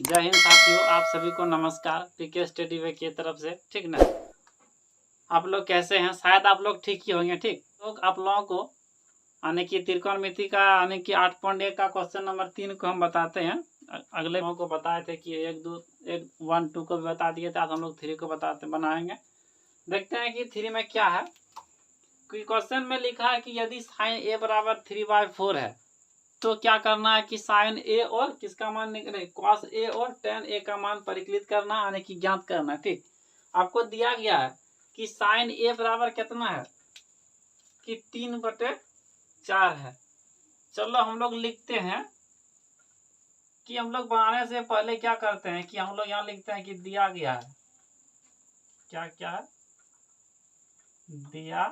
जय हिंद साथियों, आप सभी को नमस्कार पीके स्टडी वे की तरफ से। ठीक ना, आप लोग कैसे हैं? शायद आप लोग ठीक ही होंगे। ठीक, तो आप लोगों को यानी कि त्रिकोणमिति का यानी कि 8.1 का क्वेश्चन नंबर 3 को हम बताते हैं। अगले लोगों को बताए थे कि 1 2 1 1 2 को भी बता दिए थे। आज हम लोग 3 को बनाएंगे। देखते हैं कि 3 में क्या है। क्वेश्चन में लिखा है कि यदि साइन ए बराबर 3/4 है तो क्या करना है कि साइन ए और किसका मान निकले, कॉस ए और टेन ए का मान परिकलित करना यानी कि ज्ञात करना। ठीक, आपको दिया गया है कि साइन ए बराबर कितना है कि 3/4 है। चलो हम लोग लिखते हैं कि हम लोग बनाने से पहले क्या करते हैं कि हम लोग यहाँ लिखते हैं कि दिया गया है, क्या क्या है, दिया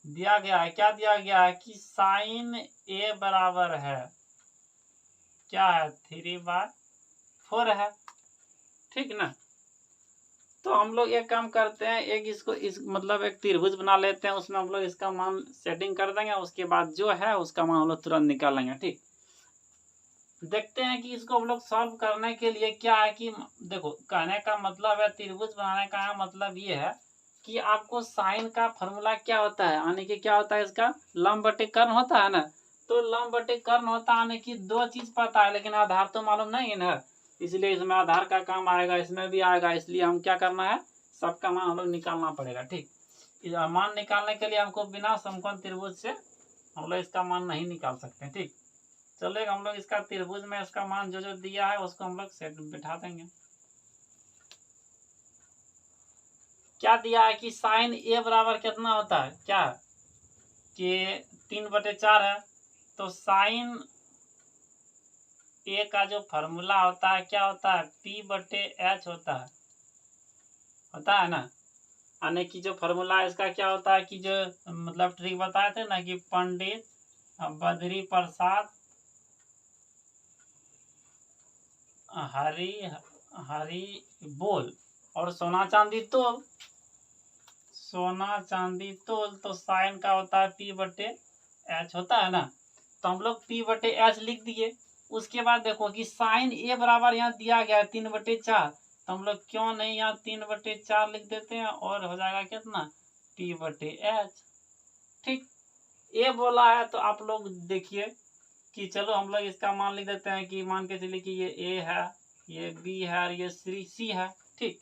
गया है। क्या दिया गया है कि साइन ए बराबर है क्या है, 3/4 है। ठीक ना, तो हम लोग एक काम करते हैं, एक इसको मतलब एक त्रिभुज बना लेते हैं, उसमें हम लोग इसका मान सेटिंग कर देंगे। उसके बाद जो है उसका मान हम लोग तुरंत निकालेंगे। ठीक, देखते हैं कि इसको हम लोग सॉल्व करने के लिए क्या है कि देखो, कहने का मतलब है, त्रिभुज बनाने का मतलब ये है कि आपको साइन का फॉर्मूला क्या होता है, यानी कि क्या होता है, इसका लंब बटे कर्ण होता है ना। तो लंब बटे कर्ण होता है, यानी कि दो चीज पता है लेकिन आधार तो मालूम नहीं है ना, इसलिए इसमें आधार का काम आएगा, इसमें भी आएगा। इसलिए हम क्या करना है, सबका मान हम लोग निकालना पड़ेगा। ठीक, मान निकालने के लिए हमको बिना समकोण त्रिभुज से हम लोग इसका मान नहीं निकाल सकते। ठीक, चलो हम लोग इसका त्रिभुज में इसका मान जो जो दिया है उसको हम लोग सेट बिठा देंगे। क्या दिया है कि साइन ए बराबर कितना होता है, क्या कि 3/4 है। तो साइन ए का जो फॉर्मूला होता है क्या होता है, P/H होता है ना। यानी कि जो फॉर्मूला इसका क्या होता है कि जो मतलब ट्रिक बताए थे ना कि पंडित बद्री प्रसाद हरी हरी बोल और सोना चांदी तोल, तो साइन का होता है P/H होता है ना। तो हम लोग P/H लिख दिए। उसके बाद देखो कि साइन ए बराबर यहाँ दिया गया है 3/4, तो हम लोग क्यों नहीं यहाँ 3/4 लिख देते हैं और हो जाएगा कितना, P/H। ठीक, ए बोला है तो आप लोग देखिए कि चलो हम लोग इसका मान लिख देते हैं कि मान के चलिए कि ये ए है, ये बी है और ये सी है। ठीक,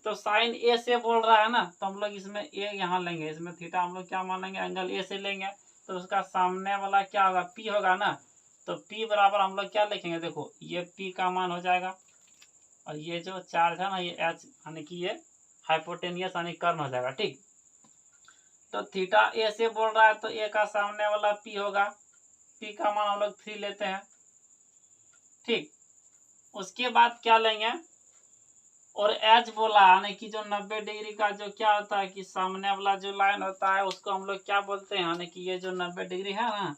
तो साइन ए से बोल रहा है ना, तो हम लोग इसमें ए यहाँ लेंगे, इसमें थीटा हम लोग क्या मानेंगे, एंगल ए से लेंगे। तो उसका सामने वाला क्या होगा, पी होगा ना। तो पी बराबर हम लोग क्या लिखेंगे, देखो ये पी का मान हो जाएगा और ये जो चार्ज है ना ये एच यानी कि ये हाइपोटेनियस यानी कर्ण हो जाएगा। ठीक, तो थीटा ए से बोल रहा है तो ए का सामने वाला पी होगा, पी का मान हम लोग 3 लेते हैं। ठीक, उसके बाद क्या लेंगे, और एच बोला यानी कि जो 90 डिग्री का जो क्या होता है कि सामने वाला जो लाइन होता है उसको हम लोग क्या बोलते हैं, यानी कि ये जो 90 डिग्री है ना,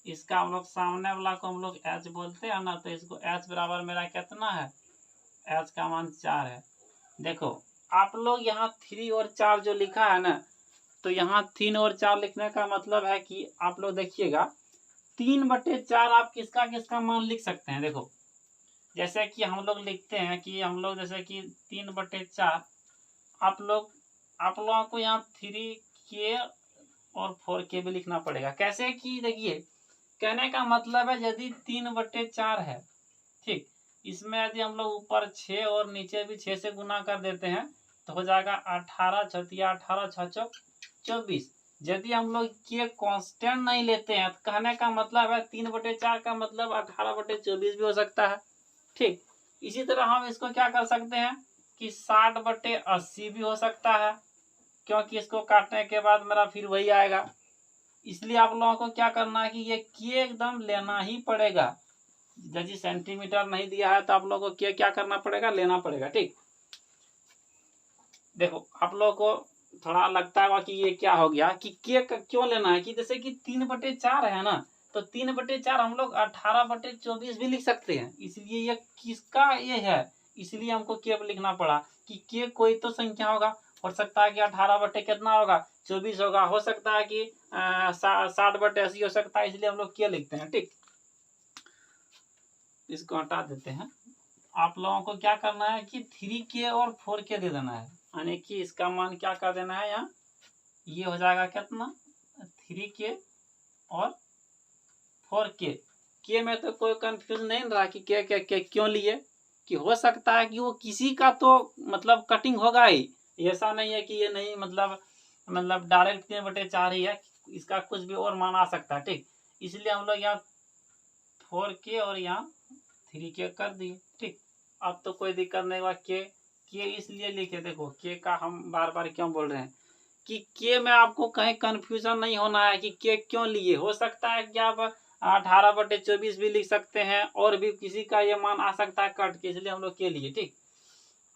इसका हम लोग सामने वाला को हम लोग एच बोलते हैं ना। तो इसको एच बराबर मेरा कितना है, एच का मान 4 है। देखो आप लोग यहाँ 3 और 4 जो लिखा है ना, तो यहाँ 3 और 4 लिखने का मतलब है कि आप लोग देखिएगा 3/4 आप किसका किसका मान लिख सकते हैं। देखो जैसे कि हम लोग लिखते हैं कि हम लोग जैसे कि 3/4 आप लोगों को यहाँ 3K और 4K भी लिखना पड़ेगा। कैसे कि देखिए, कहने का मतलब है यदि 3/4 है, ठीक, इसमें यदि हम लोग ऊपर 6 और नीचे भी 6 से गुना कर देते हैं तो हो जाएगा 18 छतिया 18 6 24। यदि हम लोग के कांस्टेंट नहीं लेते हैं तो कहने का मतलब है 3/4 का मतलब 18/24 भी हो सकता है। ठीक, इसी तरह हम इसको क्या कर सकते हैं कि 60/80 भी हो सकता है, क्योंकि इसको काटने के बाद मेरा फिर वही आएगा। इसलिए आप लोगों को क्या करना है कि ये के एकदम लेना ही पड़ेगा। यदि सेंटीमीटर नहीं दिया है तो आप लोगों को के क्या करना पड़ेगा, लेना पड़ेगा। ठीक, देखो आप लोगों को थोड़ा लगता है कि ये क्या हो गया कि के क्यों लेना है, कि जैसे कि 3/4 है ना, तो 3/4 हम लोग 18/24 भी लिख सकते हैं। इसलिए ये किसका ये है, इसलिए हमको के लिखना पड़ा कि के कोई तो संख्या होगा। हो सकता है कि 18 कितना होगा, 24 होगा, हो सकता है कि 60/80 हो सकता है, इसलिए हम लोग के लिखते हैं। ठीक, इसको हटा देते हैं। आप लोगों को क्या करना है कि 3k और 4k दे देना है, यानी कि इसका मान क्या कर देना है यहाँ, ये हो जाएगा कितना 3k और 4k। के में तो कोई कंफ्यूज नहीं रहा कि के क्यों लिए, कि हो सकता है कि वो किसी का तो मतलब कटिंग होगा ही, ऐसा नहीं है कि ये नहीं मतलब डायरेक्ट 3/4 ही है, इसका कुछ भी और मान आ सकता है। ठीक, इसलिए हम लोग यहाँ 4k और यहाँ 3k कर दिए। ठीक, अब तो कोई दिक्कत नहीं हुआ। के इसलिए लिखे, देखो के का हम बार बार क्यों बोल रहे हैं कि के में आपको कहीं कंफ्यूजन नहीं होना है कि के क्यों लिए। हो सकता है कि आप 18/24 भी लिख सकते हैं, और भी किसी का ये मान आ सकता है कट के, इसलिए हम लोग के लिए। ठीक,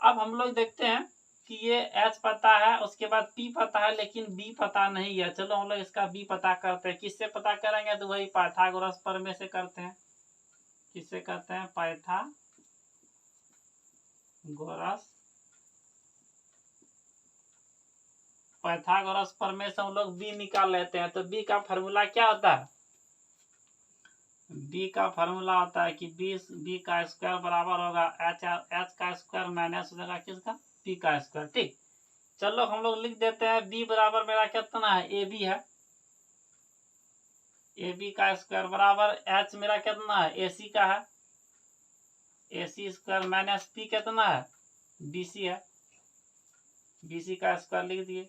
अब हम लोग देखते हैं कि ये एच पता है, उसके बाद पी पता है, लेकिन बी पता नहीं है। चलो हम लोग इसका बी पता करते हैं। किससे पता करेंगे, तो वही पाइथागोरस प्रमेय से करते हैं। किससे करते हैं, पाइथागोरस प्रमेय से हम लोग बी निकाल लेते हैं। तो बी का फॉर्मूला क्या होता है, बी का फॉर्मूला होता है कि बी का स्क्वायर बराबर होगा एच का स्क्वायर माइनस हो जाएगा किसका, पी का स्क्वायर। ठीक, चलो हम लोग लिख देते हैं बी बराबर मेरा कितना है, ए बी है, ए बी का स्क्वायर बराबर एच मेरा कितना है, ए सी का है, ए सी स्क्वायर माइनस पी कितना है, बी सी है, बी सी का स्क्वायर लिख दिए।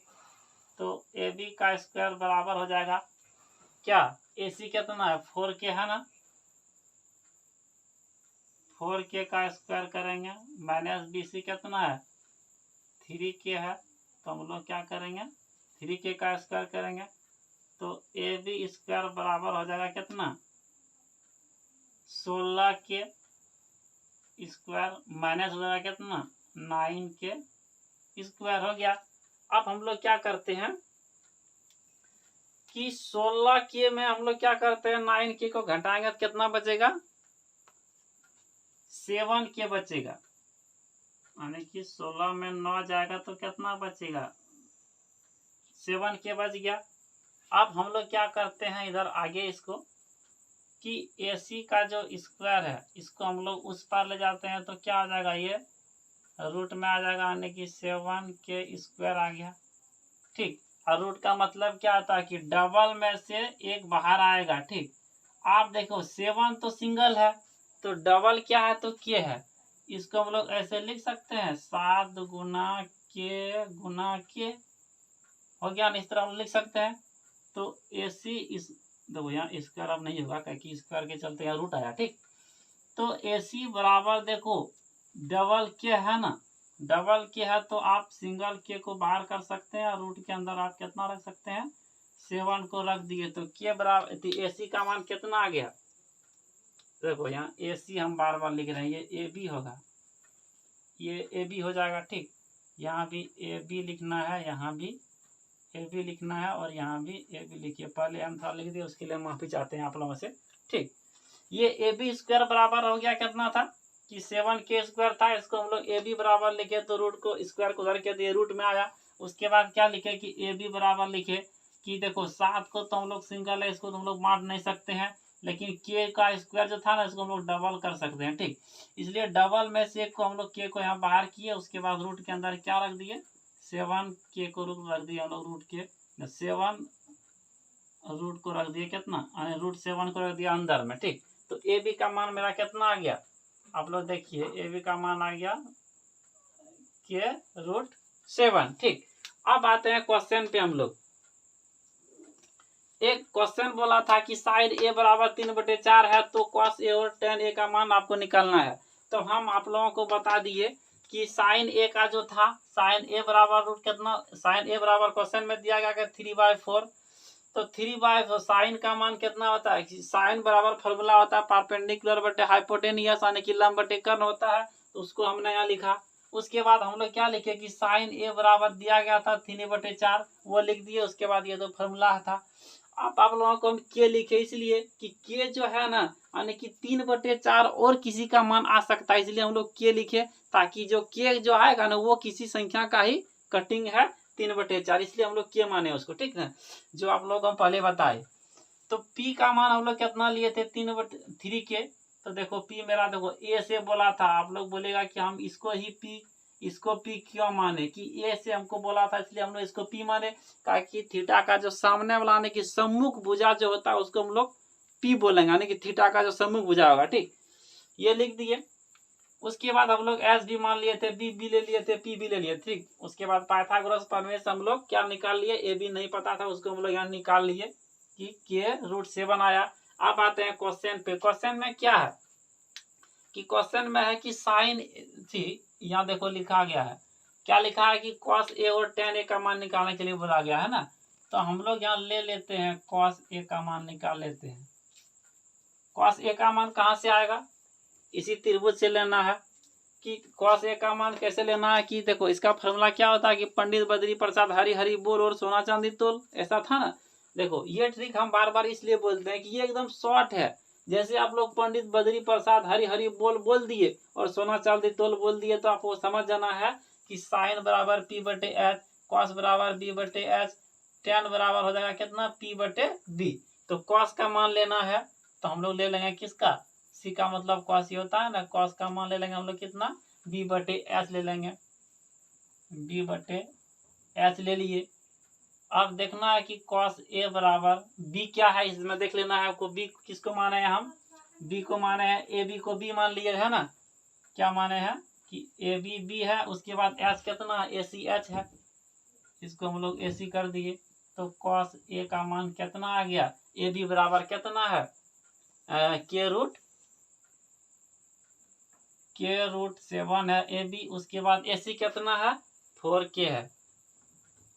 तो ए बी का स्क्वायर बराबर हो जाएगा क्या, ए सी कितना है 4k है ना, 4k का स्क्वायर करेंगे माइनस बी सी कितना है 3k है। तो हम लोग क्या करेंगे 3k का स्क्वायर करेंगे, तो ए बी स्क्वायर बराबर हो जाएगा कितना 16k स्क्वायर माइनस हो जाएगा कितना 9k स्क्वायर हो गया। अब हम लोग क्या करते हैं कि 16k में हम लोग क्या करते हैं 9k को घटाएंगे तो कितना बचेगा 7k बचेगा, यानी कि 16 में 9 जाएगा तो कितना बचेगा 7k बच गया। अब हम लोग क्या करते हैं इधर आगे इसको कि AC का जो स्क्वायर है इसको हम लोग उस पार ले जाते हैं, तो क्या आ जाएगा ये रूट में आ जाएगा, यानी कि 7k स्क्वायर आ गया। ठीक, और रूट का मतलब क्या आता है कि डबल में से एक बाहर आएगा। ठीक, आप देखो 7 तो सिंगल है, तो डबल क्या है तो के है, इसको हम लोग ऐसे लिख सकते हैं 7 गुना के हो गया ना, इस तरह हम लिख सकते हैं। तो AC इस देखो यहाँ स्क्वायर अब नहीं होगा क्योंकि स्क्वायर के चलते यहाँ रूट आया। ठीक, तो AC बराबर देखो डबल के है ना, डबल के है तो आप सिंगल के को बाहर कर सकते हैं और रूट के अंदर आप कितना रख सकते हैं 7 को रख दिए, तो के बराबर तो AC का मान कितना आ गया, देखो यहाँ AC हम बार बार लिख रहे हैं, ये AB होगा, ये AB हो जाएगा। ठीक, यहाँ भी AB लिखना है, यहाँ भी AB लिखना है, और यहाँ भी AB लिखिए। पहले हम था लिख दिए, उसके लिए माफी चाहते हैं आप लोगों से। ठीक, ये AB स्क्वायर बराबर हो गया कितना था कि 7k स्क्वायर था, इसको हम लोग AB बराबर लिखे, तो रूट को स्क्वायर को उधर के दिए रूट में आया। उसके बाद क्या लिखे कि AB बराबर लिखे कि देखो 7 को तो हम लोग सिंगल है, इसको तो हम लोग बांट नहीं सकते हैं, लेकिन k का स्क्वायर जो था ना इसको हम लोग डबल कर सकते हैं। ठीक, इसलिए डबल में से एक को हम लोग k को यहाँ बाहर किए, उसके बाद रूट के अंदर क्या रख दिए 7k को रूट रख दिए हम लोग, रूट के 7 रूट को रख दिए कितना, रूट 7 को रख दिया अंदर में। ठीक, तो ए बी का मान मेरा कितना आ गया, आप लोग देखिए ए बी का मान आ गया के रूट 7। ठीक, अब आते हैं क्वेश्चन पे। हम लोग एक क्वेश्चन बोला था कि साइन ए बराबर 3/4 है, तो cos ए और tan ए का मान आपको निकालना है। तो हम आप लोगों को बता दिए कि साइन ए का जो था साइन ए बराबर रूट कितना, साइन ए बराबर क्वेश्चन में दिया गया 3/4, तो 3/4 साइन का मान कितना होता है कि साइन बराबर फॉर्मूला होता है परपेंडिकुलर बटे हाइपोटेनियस, यानी कि लंब बटे कर्ण होता है, तो उसको हमने यहाँ लिखा। उसके बाद हम लोग क्या लिखे कि साइन ए बराबर दिया गया था 3/4, वो लिख दिए। उसके बाद ये तो फॉर्मूला था। आप लोगों को हम के लिखे इसलिए कि के जो है ना, यानी कि 3/4 और किसी का मान आ सकता है, इसलिए हम लोग के लिखे, ताकि जो के जो आएगा ना वो किसी संख्या का ही कटिंग है 3/4, इसलिए हम लोग के माने उसको। ठीक है, जो आप लोग हम पहले बताए। तो P का मान हम लोग कितना लिए थे 3/3 के, तो देखो पी मेरा देखो ए से बोला था, आप लोग बोलेगा कि हम इसको पी क्यों माने, कि ए से हमको बोला था इसलिए हम लोग इसको पी माने, कि थीटा का जो सामने वाला यानी कि सम्मुख भुजा जो होता है उसको हम लोग पी बोलेंगे, यानी कि थीटा का जो सम्मुख भुजा होगा। ठीक, ये लिख दिए। उसके बाद हम लोग एस भी मान लिए थे, बी ले लिए थे, पी भी ले लिए। ठीक, उसके बाद पाइथागोरस प्रमेय से हम लोग क्या निकाल लिए, ए बी नहीं पता था उसको हम लोग यहाँ निकाल लिए कि k√7 आया। अब आते हैं क्वेश्चन पे। क्वेश्चन में क्या है कि क्वेश्चन में है कि साइन थी, यहाँ देखो लिखा गया है, क्या लिखा है कि cos a और tan a का मान निकालने के लिए बोला गया है ना। तो हम लोग यहाँ ले लेते हैं cos a का मान निकाल लेते हैं। cos a का मान कहाँ से आएगा, इसी त्रिभुज से लेना है। कि cos a का मान कैसे लेना है, कि देखो इसका फॉर्मूला क्या होता है कि पंडित बद्री प्रसाद हरी हरी बोल और सोना चांदी तोल, ऐसा था ना। देखो ये ट्रिक हम बार बार इसलिए बोलते हैं कि ये एकदम शॉर्ट है। जैसे आप लोग पंडित बद्री प्रसाद हरी हरी बोल दिए और सोना चांदी तोल बोल दिए, तो आपको समझ जाना है कि साइन बराबर पी बटे एच, कॉस बराबर बी बटे एच, टेन बराबर हो जाएगा कितना, पी बटे बी। तो कॉस का मान लेना है तो हम लोग ले लेंगे किसका, सी का, मतलब कॉस ही होता है ना। कॉस का मान ले लेंगे हम लोग कितना, बी बटे एच ले लेंगे, बी बटे एच ले लिए। अब देखना है कि cos a बराबर b क्या है, इसमें देख लेना है आपको। b किसको माने हैं हम, b को माने हैं, ए बी को b मान लिए है ना। क्या माने हैं कि ए बी b है, उसके बाद h कितना है, ए सी एच है, इसको हम लोग ए सी कर दिए। तो cos a का मान कितना आ गया, ए बी बराबर कितना है, k√7 है ए बी। उसके बाद ए सी कितना है, 4k है,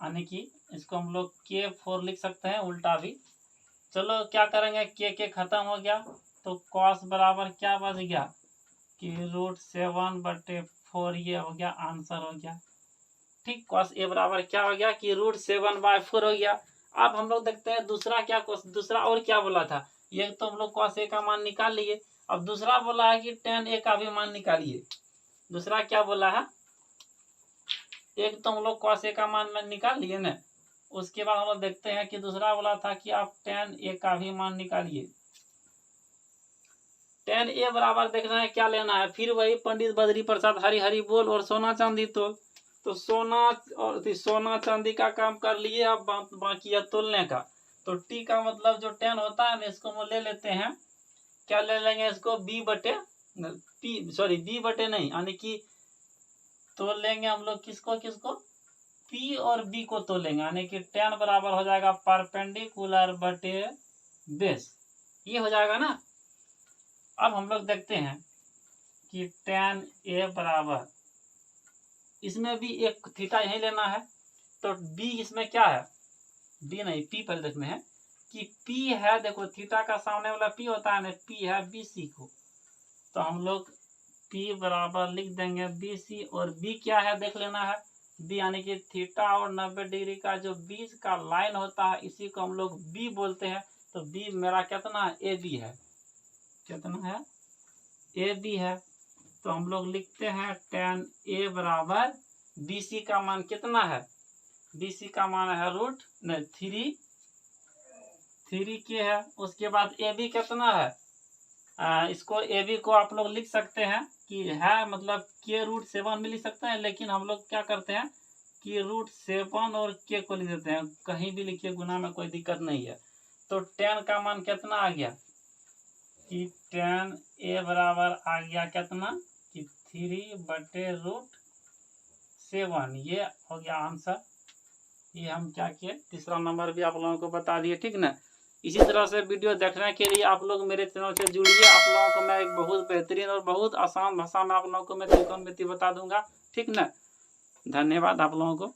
यानी कि इसको हम लोग k4 लिख सकते हैं उल्टा भी। चलो क्या करेंगे, के खत्म हो गया तो cos बराबर क्या बच गया, k√7 बटे 4, ये हो गया आंसर हो गया। ठीक, cos a बराबर क्या हो गया, k√7/4 हो गया। अब हम लोग देखते हैं दूसरा क्या, दूसरा और क्या बोला था। ये तो हम लोग cos a का मान निकाल लिए। अब दूसरा बोला है कि tan a का भी मान निकालिए। दूसरा क्या बोला है, एक तो हम लोग cos a का मान निकाल लिए ना। उसके बाद हम लोग देखते हैं कि दूसरा बोला था कि आप tan a का भी मान निकालिए। tan a बराबर देखना है क्या लेना है, फिर वही पंडित बद्री प्रसाद हरी हरी बोल और सोना चांदी तोल। तो सोना चांदी का काम कर लिए, अब बाकी है तोलने का। तो टी का मतलब जो tan होता है ना, इसको हम ले लेते हैं, क्या ले लेंगे इसको, b बटे नहीं, यानी कि तोल लेंगे हम लोग किसको P और B को तोलेंगे, यानी कि tan बराबर हो जाएगा परपेंडिकुलर बटे बेस, ये हो जाएगा ना। अब हम लोग देखते हैं कि tan a बराबर, इसमें भी एक थीटा यही लेना है। तो B इसमें क्या है, B नहीं P पर देखना है कि P है, देखो थीटा का सामने वाला P होता है ना, P है BC को। तो हम लोग P बराबर लिख देंगे BC, और B क्या है देख लेना है, B यानी कि थीटा और 90 डिग्री का जो बीच का लाइन होता है, इसी को हम लोग B बोलते हैं। तो B मेरा कितना है, AB है, कितना है, AB है। तो हम लोग लिखते हैं tan A बराबर BC का मान कितना है, BC का मान है √3k है। उसके बाद AB कितना है, इसको AB को आप लोग लिख सकते हैं कि है, मतलब k√7 में लिख सकते हैं, लेकिन हम लोग क्या करते हैं कि √7 और k को लिख देते हैं, कहीं भी लिखिए, गुना में कोई दिक्कत नहीं है। तो tan का मान कितना आ गया कि tan A बराबर आ गया कितना कि 3/√7, ये हो गया आंसर। ये हम क्या किए, तीसरा नंबर भी आप लोगों को बता दिए, ठीक ना। इसी तरह से वीडियो देखने के लिए आप लोग मेरे चैनल से जुड़िए। आप लोगों को मैं एक बहुत बेहतरीन और बहुत आसान भाषा में आप लोगों को मैं त्रिकोणमिति बता दूंगा, ठीक ना। धन्यवाद आप लोगों को।